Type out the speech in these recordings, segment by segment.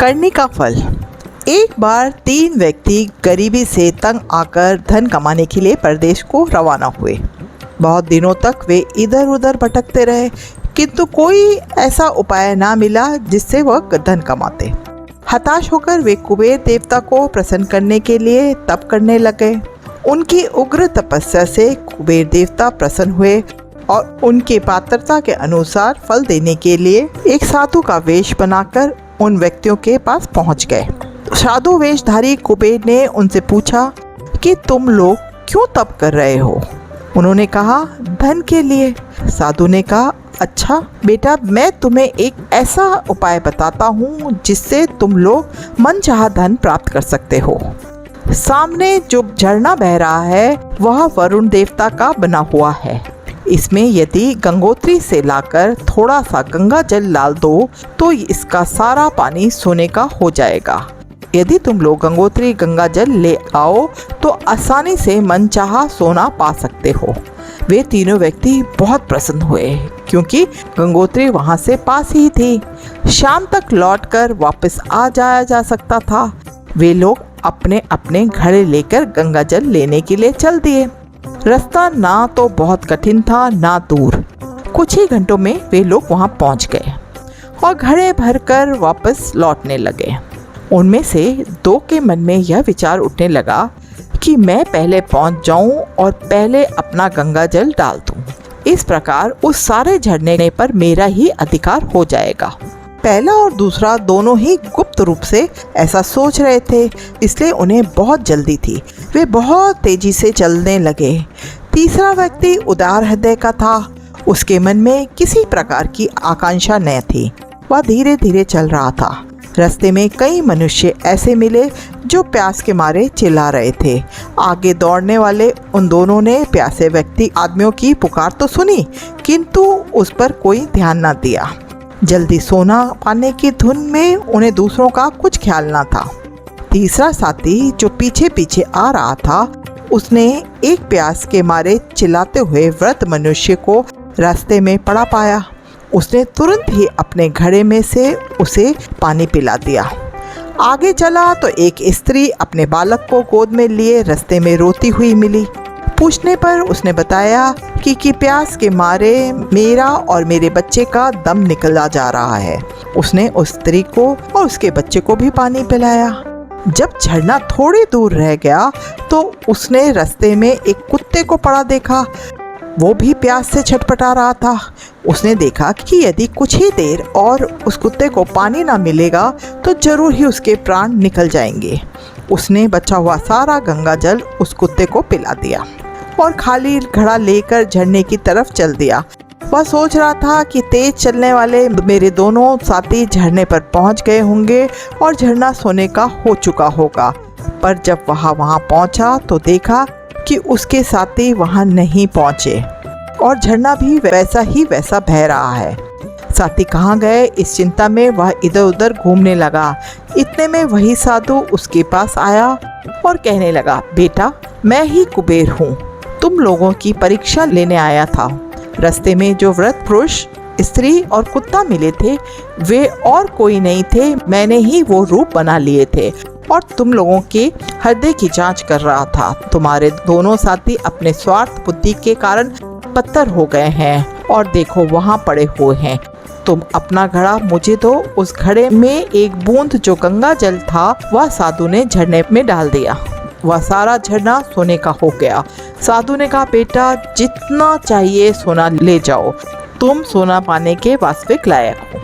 करनी का फल। एक बार 3 व्यक्ति गरीबी से तंग आकर धन कमाने के लिए परदेश को रवाना हुए। बहुत दिनों तक वे इधर उधर भटकते रहे, किंतु कोई ऐसा उपाय ना मिला जिससे वह धन कमाते। हताश होकर वे कुबेर देवता को प्रसन्न करने के लिए तप करने लगे। उनकी उग्र तपस्या से कुबेर देवता प्रसन्न हुए और उनके पात्रता के अनुसार फल देने के लिए एक साधु का वेश बनाकर उन व्यक्तियों के पास पहुंच गए। साधु वेशधारी कुबेर ने उनसे पूछा कि तुम लोग क्यों तप कर रहे हो? उन्होंने कहा, धन के लिए। साधु ने कहा, अच्छा बेटा, मैं तुम्हें एक ऐसा उपाय बताता हूँ जिससे तुम लोग मनचाहा धन प्राप्त कर सकते हो। सामने जो झरना बह रहा है वह वरुण देवता का बना हुआ है। इसमें यदि गंगोत्री से लाकर थोड़ा सा गंगा जल डाल दो तो इसका सारा पानी सोने का हो जाएगा। यदि तुम लोग गंगोत्री गंगा जल ले आओ तो आसानी से मनचाहा सोना पा सकते हो। वे तीनों व्यक्ति बहुत प्रसन्न हुए क्योंकि गंगोत्री वहां से पास ही थी। शाम तक लौटकर वापस आ जाया जा सकता था। वे लोग अपने अपने घड़े लेकर गंगा जल लेने के लिए चल दिए। रास्ता ना तो बहुत कठिन था ना दूर। कुछ ही घंटों में वे लोग वहां पहुंच गए और घड़े भरकर वापस लौटने लगे। उनमें से 2 के मन में यह विचार उठने लगा कि मैं पहले पहुंच जाऊं और पहले अपना गंगा जल डाल दूं। इस प्रकार उस सारे झरने पर मेरा ही अधिकार हो जाएगा। पहला और दूसरा दोनों ही गुप्त रूप से ऐसा सोच रहे थे, इसलिए उन्हें बहुत जल्दी थी। वे बहुत तेजी से चलने लगे। तीसरा व्यक्ति उदार हृदय का था। उसके मन में किसी प्रकार की आकांक्षा न थी। वह धीरे धीरे चल रहा था। रास्ते में कई मनुष्य ऐसे मिले जो प्यास के मारे चिल्ला रहे थे। आगे दौड़ने वाले उन दोनों ने प्यासे व्यक्ति आदमियों की पुकार तो सुनी, किंतु उस पर कोई ध्यान न दिया। जल्दी सोना पाने की धुन में उन्हें दूसरों का कुछ ख्याल न था। तीसरा साथी जो पीछे पीछे आ रहा था, उसने एक प्यास के मारे चिल्लाते हुए वृद्ध मनुष्य को रास्ते में पड़ा पाया। उसने तुरंत ही अपने घड़े में से उसे पानी पिला दिया। आगे चला तो एक स्त्री अपने बालक को गोद में लिए रास्ते में रोती हुई मिली। पूछने पर उसने बताया कि प्यास के मारे मेरा और मेरे बच्चे का दम निकला जा रहा है। उसने उस स्त्री को और उसके बच्चे को भी पानी पिलाया। जब झरना थोड़ी दूर रह गया तो उसने रास्ते में एक कुत्ते को पड़ा देखा। वो भी प्यास से छटपटा रहा था। उसने देखा कि यदि कुछ ही देर और उस कुत्ते को पानी ना मिलेगा तो जरूर ही उसके प्राण निकल जाएंगे। उसने बचा हुआ सारा गंगा जल उस कुत्ते को पिला दिया और खाली घड़ा लेकर झरने की तरफ चल दिया। वह सोच रहा था कि तेज चलने वाले मेरे दोनों साथी झरने पर पहुंच गए होंगे और झरना सोने का हो चुका होगा। पर जब वहां पहुंचा तो देखा कि उसके साथी वहां नहीं पहुंचे और झरना भी वैसा ही वैसा बह रहा है। साथी कहाँ गए, इस चिंता में वह इधर उधर घूमने लगा। इतने में वही साधु उसके पास आया और कहने लगा, बेटा, मैं ही कुबेर हूँ, तुम लोगों की परीक्षा लेने आया था। रास्ते में जो वृद्ध पुरुष, स्त्री और कुत्ता मिले थे वे और कोई नहीं थे, मैंने ही वो रूप बना लिए थे और तुम लोगों के हृदय की जांच कर रहा था। तुम्हारे दोनों साथी अपने स्वार्थ बुद्धि के कारण पत्थर हो गए हैं और देखो वहाँ पड़े हुए हैं। तुम अपना घड़ा मुझे दो। उस घड़े में एक बूंद जो गंगा जल था वह साधु ने झरने में डाल दिया। वह सारा झरना सोने का हो गया। साधु ने कहा, बेटा, जितना चाहिए सोना ले जाओ, तुम सोना पाने के वास्तविक लायक हो।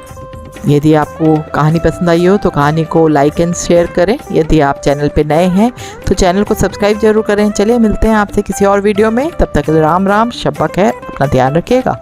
यदि आपको कहानी पसंद आई हो तो कहानी को लाइक एंड शेयर करें। यदि आप चैनल पे नए हैं तो चैनल को सब्सक्राइब जरूर करें। चलिए मिलते हैं आपसे किसी और वीडियो में। तब तक राम राम, शब्बा खैर, अपना ध्यान रखिएगा।